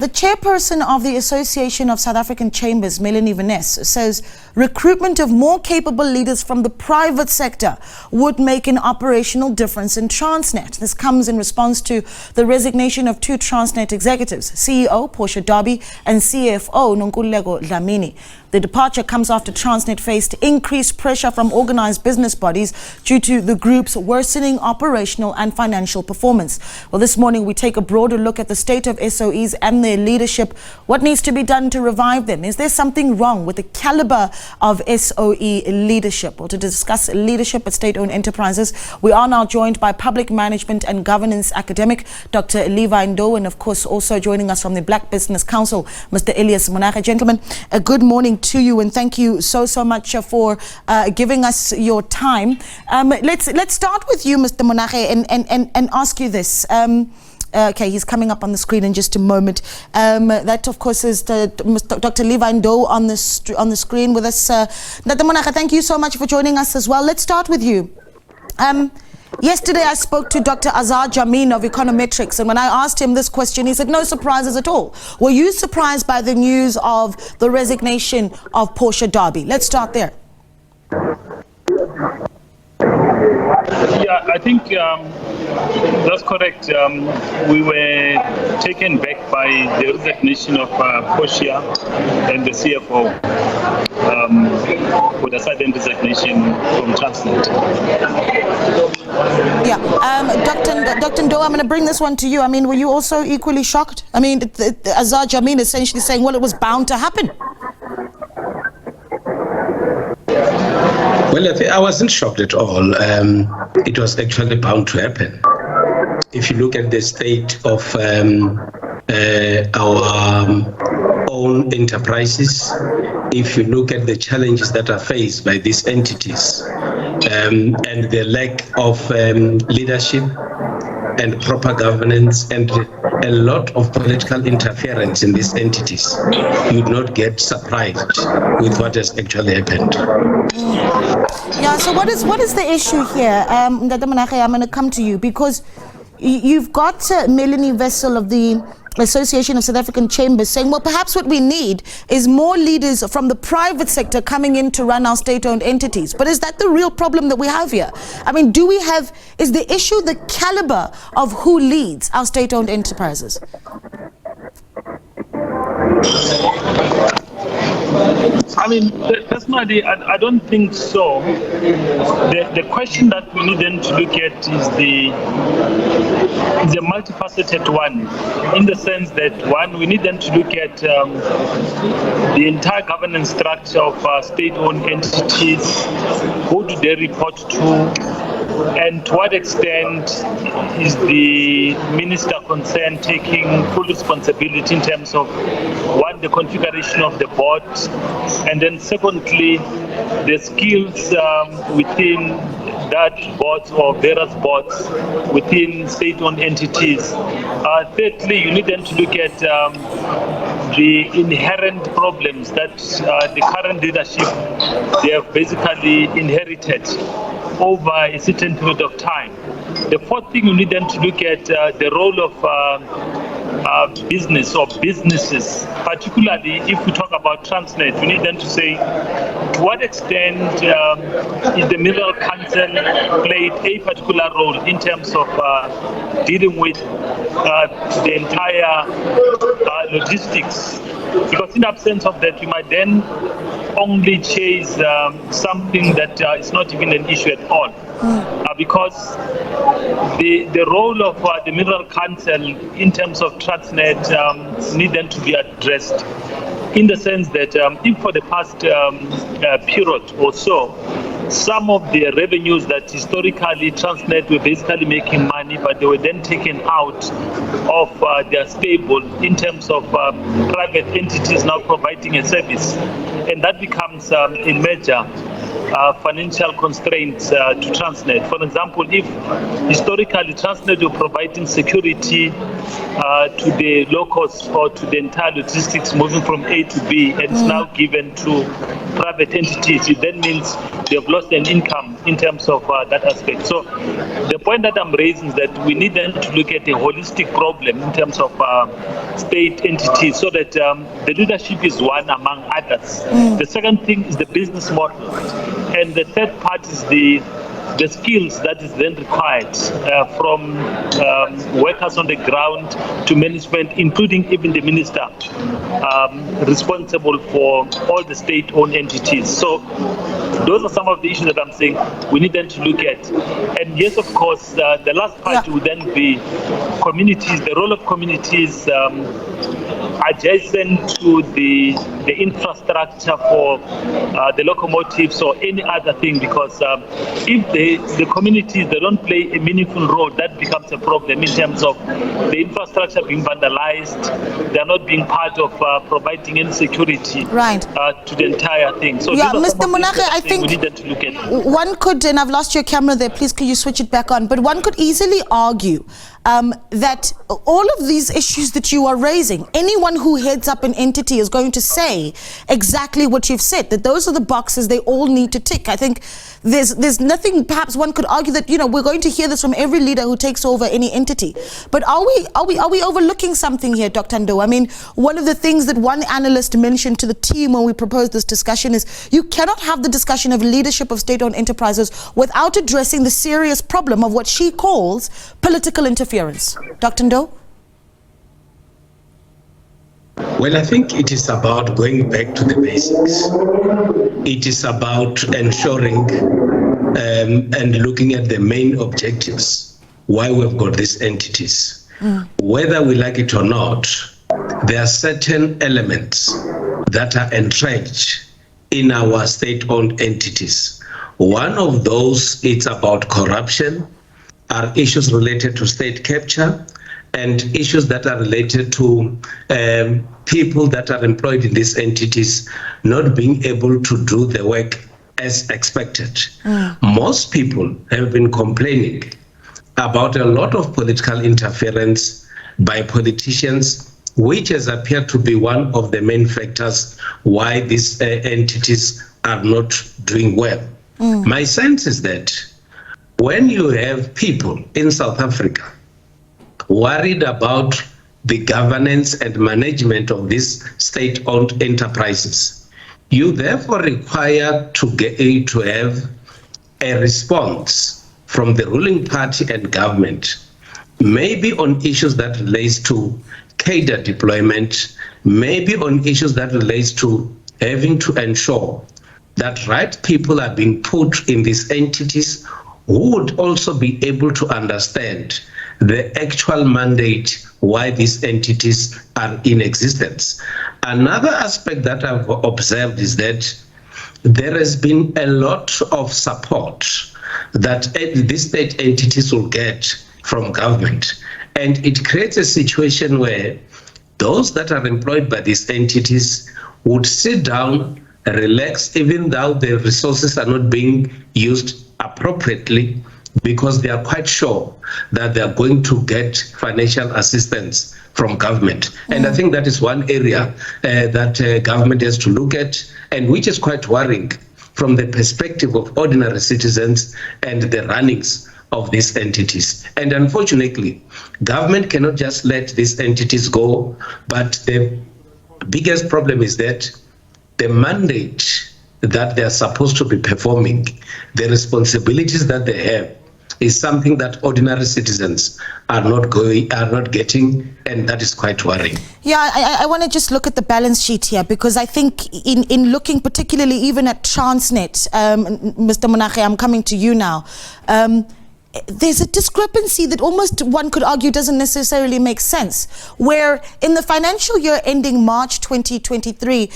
The chairperson of the Association of South African Chambers, Melanie Veness, says recruitment of more capable leaders from the private sector would make an operational difference in Transnet. This comes in response to the resignation of two Transnet executives, CEO Portia and CFO Nonkululeko Dlamini. The departure comes after Transnet faced increased pressure from organized business bodies due to the group's worsening operational and financial performance. Well, this morning we take a broader look at the state of SOEs and their leadership. What needs to be done to revive them? Is there something wrong with the caliber of SOE leadership? Well, to discuss leadership at state-owned enterprises, we are now joined by public management and governance academic Dr. Ndou, and of course also joining us from the Black Business Council, Mr. Elias Monage. Gentlemen, a good morning to you, and thank you so much for giving us your time. Let's start with you, Mr. Monage, and ask you this. Okay, he's coming up on the screen in just a moment. That, of course, is Dr. Ndou on the screen with us. Dr. Monage, thank you so much for joining us as well. Let's start with you. Yesterday, I spoke to Dr. Dlamini of Econometrics, and when I asked him this question, he said no surprises at all. Were you surprised by the news of the resignation of Portia? Let's start there. Yeah, I think that's correct. We were taken back by the resignation of Portia and the CFO with a sudden resignation from Transnet. Yeah, Dr. Ndou, I'm going to bring this one to you. I mean, were you also equally shocked? I mean, Dlamini essentially saying, well, it was bound to happen. Well, I wasn't shocked at all. It was actually bound to happen. If you look at the state of our own enterprises, if you look at the challenges that are faced by these entities, and the lack of leadership and proper governance and a lot of political interference in these entities, you would not get surprised with what has actually happened. Yeah, so what is the issue here? Dr. Monage, I'm going to come to you because you've got Melanie Vessel of the Association of South African Chambers saying, well, perhaps what we need is more leaders from the private sector coming in to run our state-owned entities. But is that the real problem that we have here? I mean, is the issue the caliber of who leads our state-owned enterprises? I mean, personally, I don't think so. The question that we need then to look at is a multifaceted one, in the sense that, one, we need then to look at the entire governance structure of state-owned entities. Who do they report to? And to what extent is the minister concerned taking full responsibility in terms of, one, the configuration of the board, and then secondly, the skills within that board or various boards within state-owned entities. Thirdly, you need then to look at the inherent problems that the current leadership, they have basically inherited over a certain period of time. The fourth thing you need then to look at the role of business or businesses, particularly if we talk about Transnet. We need then to say to what extent is the Mineral Council played a particular role in terms of dealing with the entire logistics, because in absence of that, we might then only chase something that is not even an issue at all. Because the role of the Mineral Council in terms of Transnet need then to be addressed, in the sense that if for the past period or so, some of the revenues that historically Transnet were basically making money, but they were then taken out of their stable in terms of private entities now providing a service. And that becomes a major financial constraints to Transnet. For example, if historically Transnet were providing security to the locals or to the entire logistics moving from A to B, and it's now given to private entities, it then means they've lost an income in terms of that aspect. So the point that I'm raising is that we need then to look at a holistic problem in terms of state entities, so that the leadership is one among others. The second thing is the business model, and the third part is the skills that is then required from workers on the ground to management, including even the minister responsible for all the state-owned entities. So those are some of the issues that I'm saying we need then to look at. And yes, of course, the last part would then be communities, the role of communities adjacent to the infrastructure for the locomotives or any other thing, because if the communities, they don't play a meaningful role, that becomes a problem in terms of the infrastructure being vandalized. They're not being part of providing any security to the entire thing. So Mr. Monage, I think we need to look at. One could, and I've lost your camera there, please could you switch it back on, but one could easily argue that all of these issues that you are raising, anyone who heads up an entity is going to say exactly what you've said, that those are the boxes they all need to tick. I think there's nothing, perhaps one could argue that, you know, we're going to hear this from every leader who takes over any entity. But are we overlooking something here, Dr. Ndou? I mean, one of the things that one analyst mentioned to the team when we proposed this discussion is you cannot have the discussion of leadership of state-owned enterprises without addressing the serious problem of what she calls political interference. Dr. Ndou? Well, I think it is about going back to the basics. It is about ensuring and looking at the main objectives, why we've got these entities. Whether we like it or not, there are certain elements that are entrenched in our state-owned entities. One of those, it's about corruption, are issues related to state capture, and issues that are related to people that are employed in these entities not being able to do the work as expected. Most people have been complaining about a lot of political interference by politicians, which has appeared to be one of the main factors why these entities are not doing well. My sense is that when you have people in South Africa worried about the governance and management of these state-owned enterprises, you therefore require to have a response from the ruling party and government, maybe on issues that relates to cadre deployment, maybe on issues that relates to having to ensure that right people are being put in these entities who would also be able to understand the actual mandate why these entities are in existence. Another aspect that I've observed is that there has been a lot of support that these state entities will get from government. And it creates a situation where those that are employed by these entities would sit down, relax, even though the resources are not being used appropriately, because they are quite sure that they are going to get financial assistance from government. And I think that is one area that government has to look at, and which is quite worrying from the perspective of ordinary citizens and the runnings of these entities. And unfortunately, government cannot just let these entities go, but the biggest problem is that the mandate that they are supposed to be performing, the responsibilities that they have, is something that ordinary citizens are not getting, and that is quite worrying. Yeah, I want to just look at the balance sheet here, because I think in looking particularly even at Transnet, Mr. Monage, I'm coming to you now, there's a discrepancy that almost one could argue doesn't necessarily make sense, where in the financial year ending March 2023,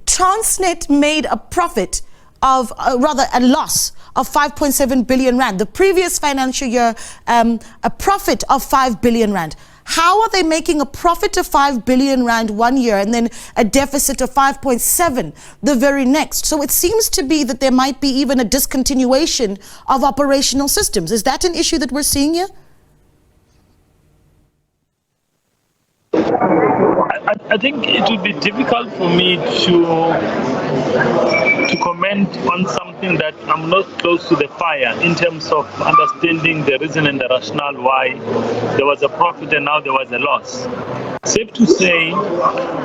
Transnet made a profit of, rather a loss of 5.7 billion rand. The previous financial year, a profit of 5 billion rand. How are they making a profit of 5 billion rand one year and then a deficit of 5.7 the very next? So it seems to be that there might be even a discontinuation of operational systems. Is that an issue that we're seeing here? I think it would be difficult for me to comment on something that I'm not close to the fire in terms of understanding the reason and the rationale why there was a profit and now there was a loss. Safe to say,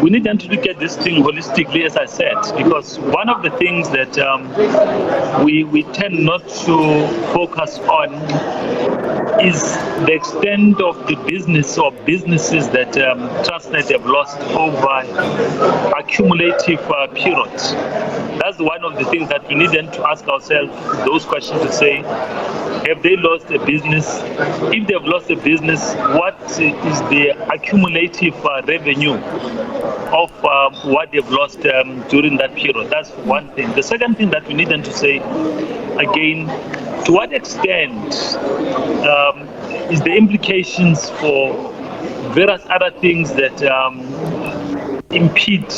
we need then to look at this thing holistically, as I said, because one of the things that we tend not to focus on is the extent of the business or businesses that Transnet have lost over accumulative periods. That's one of the things that we need then to ask ourselves those questions to say, have they lost a business? If they've lost a business, what is the accumulative revenue of what they've lost during that period? That's one thing. The second thing that we need then to say, again, to what extent is the implications for various other things that impede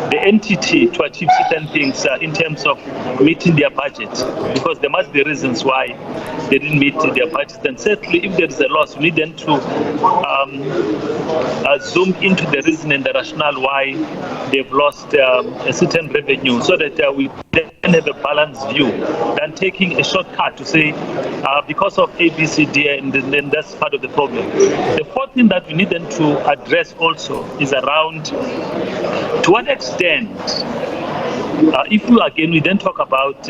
the entity to achieve certain things in terms of meeting their budget, because there must be reasons why they didn't meet their budget. And certainly, if there is a loss, we need them to zoom into the reason and the rationale why they've lost a certain revenue, so that we then have a balanced view than taking a shortcut to say because of A, B, C, D, and then that's part of the problem. The fourth thing that we need them to address also is around to what extent, if we then talk about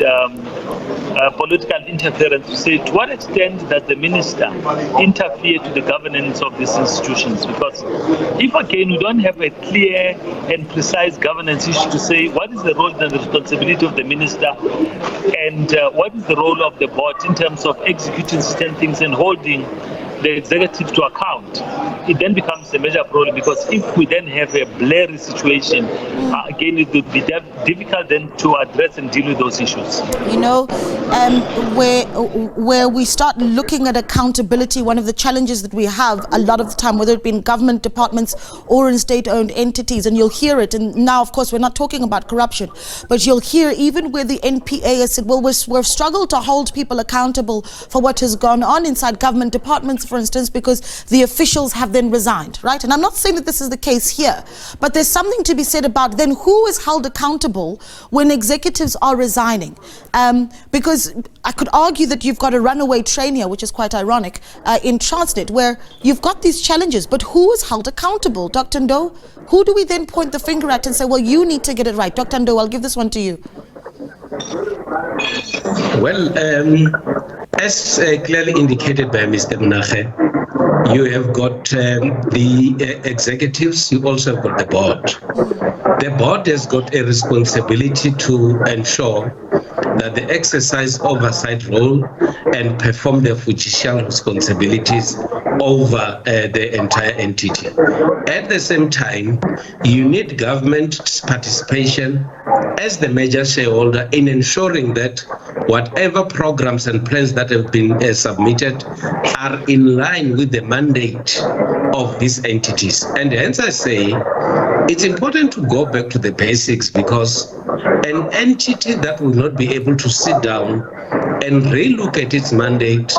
political interference, to say to what extent does the minister interfere to the governance of these institutions? Because if again we don't have a clear and precise governance issue to say what is the role and the responsibility of the minister and what is the role of the board in terms of executing certain things and holding the executive to account, it then becomes a major problem, because if we then have a blurry situation, again, it would be difficult then to address and deal with those issues. You know, where we start looking at accountability, one of the challenges that we have a lot of the time, whether it be in government departments or in state-owned entities, and you'll hear it, and now, of course, we're not talking about corruption, but you'll hear even where the NPA has said, well, we've struggled to hold people accountable for what has gone on inside government departments, for instance, because the officials have then resigned, right? And I'm not saying that this is the case here, but there's something to be said about then who is held accountable when executives are resigning. Because I could argue that you've got a runaway train here, which is quite ironic, in Transnet, where you've got these challenges, but who is held accountable? Dr. Ndou, who do we then point the finger at and say, well, you need to get it right? Dr. Ndou, I'll give this one to you. Well, as clearly indicated by Mr. Monage, you have got the executives, you also have got the board. The board has got a responsibility to ensure that they exercise oversight role and perform their judicial responsibilities over the entire entity. At the same time, you need government participation as the major shareholder in ensuring that whatever programs and plans that have been submitted are in line with the mandate of these entities. And hence I say it's important to go back to the basics, because an entity that will not be able to sit down and relook at its mandate,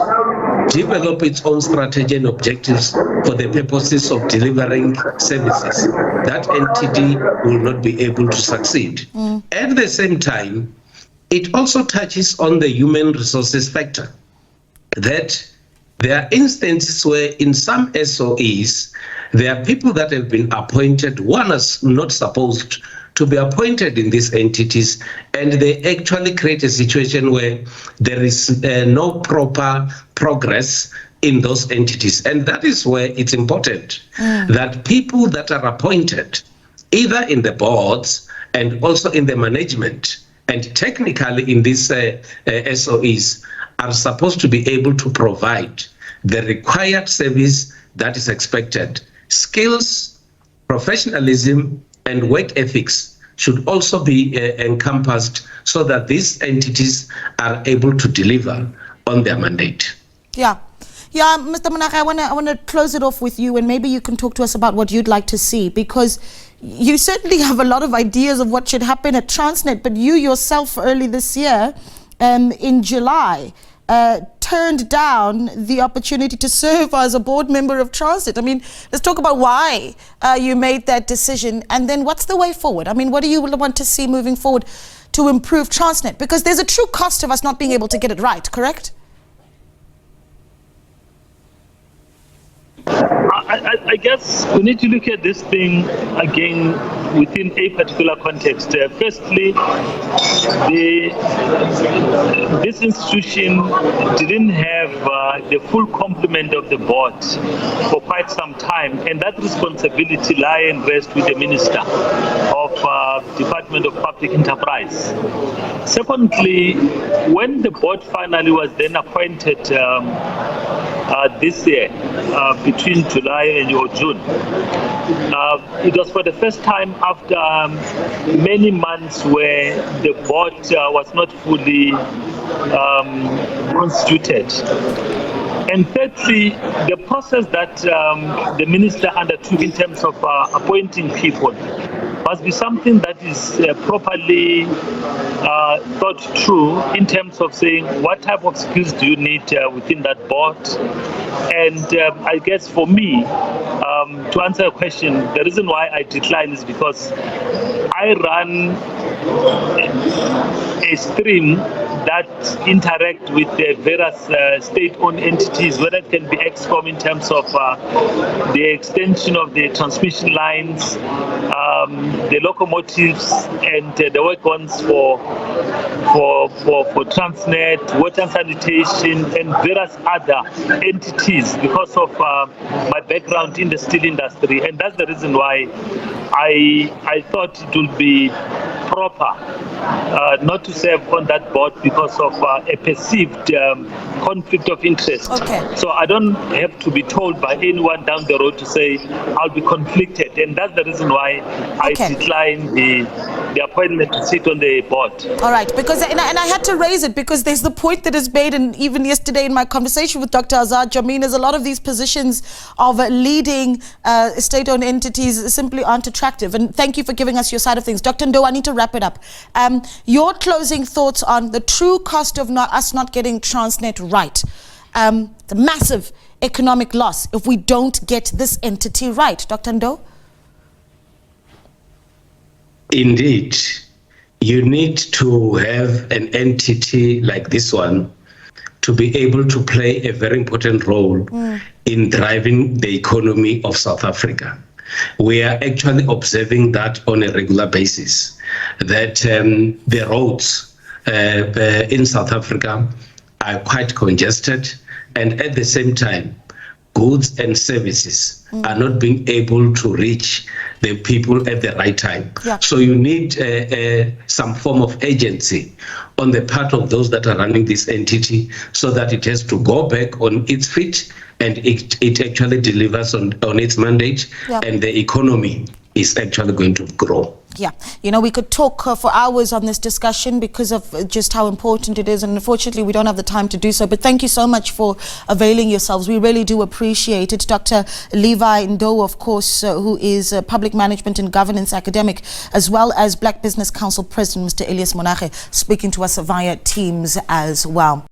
develop its own strategy and objectives for the purposes of delivering services, that entity will not be able to succeed. At the same time, it also touches on the human resources factor, that there are instances where in some SOEs, there are people that have been appointed, one is not supposed to be appointed in these entities, and they actually create a situation where there is no proper progress in those entities. And that is where it's important that people that are appointed, either in the boards and also in the management, and technically in these SOEs, are supposed to be able to provide the required service that is expected. Skills, professionalism, and work ethics should also be encompassed so that these entities are able to deliver on their mandate. Yeah, Mr. Monage, I want to close it off with you, and maybe you can talk to us about what you'd like to see, because you certainly have a lot of ideas of what should happen at Transnet, but you yourself early this year, in July, turned down the opportunity to serve as a board member of Transnet. I mean, let's talk about why you made that decision, and then what's the way forward? I mean, what do you want to see moving forward to improve Transnet? Because there's a true cost of us not being able to get it right, correct? I guess we need to look at this thing again within a particular context. Firstly, this institution didn't have the full complement of the board for quite some time, and that responsibility lies and rests with the Minister of Department of Public Enterprise. Secondly, when the board finally was then appointed this year, between July and June, it was for the first time after many months where the board was not fully constituted. And thirdly, the process that the minister undertook in terms of appointing people must be something that is properly thought through in terms of saying what type of skills do you need within that board. And I guess for me, to answer your question, the reason why I decline is because I run a stream that interact with the various state-owned entities, whether it can be EXCOM in terms of the extension of the transmission lines, the locomotives, and the work-ons for Transnet, water and sanitation, and various other entities because of my background in the steel industry. And that's the reason why I thought it would be proper not to serve on that board because of a perceived conflict of interest. Okay. So I don't have to be told by anyone down the road to say I'll be conflicted, and that's the reason why I declined the appointment to sit on the board. All right, because and I had to raise it because there's the point that is made, and even yesterday in my conversation with Dr. Azad Jamin, is a lot of these positions of leading state-owned entities simply aren't attractive. And thank you for giving us your side of things. Dr. Ndou, I need to wrap it up. Your closing thoughts on the true cost of us not getting Transnet right. The massive economic loss if we don't get this entity right. Dr. Ndou? Indeed, you need to have an entity like this one to be able to play a very important role in driving the economy of South Africa. We are actually observing that on a regular basis, that the roads in South Africa are quite congested, and at the same time, goods and services are not being able to reach the people at the right time. Yeah. So you need some form of agency on the part of those that are running this entity so that it has to go back on its feet and it actually delivers on its mandate, and the economy is actually going to grow. Yeah, you know, we could talk for hours on this discussion because of just how important it is, and unfortunately we don't have the time to do so. But thank you so much for availing yourselves. We really do appreciate it. Dr. Levi Ndou, of course, who is a public management and governance academic, as well as Black Business Council President, Mr. Elias Monage, speaking to us via Teams as well.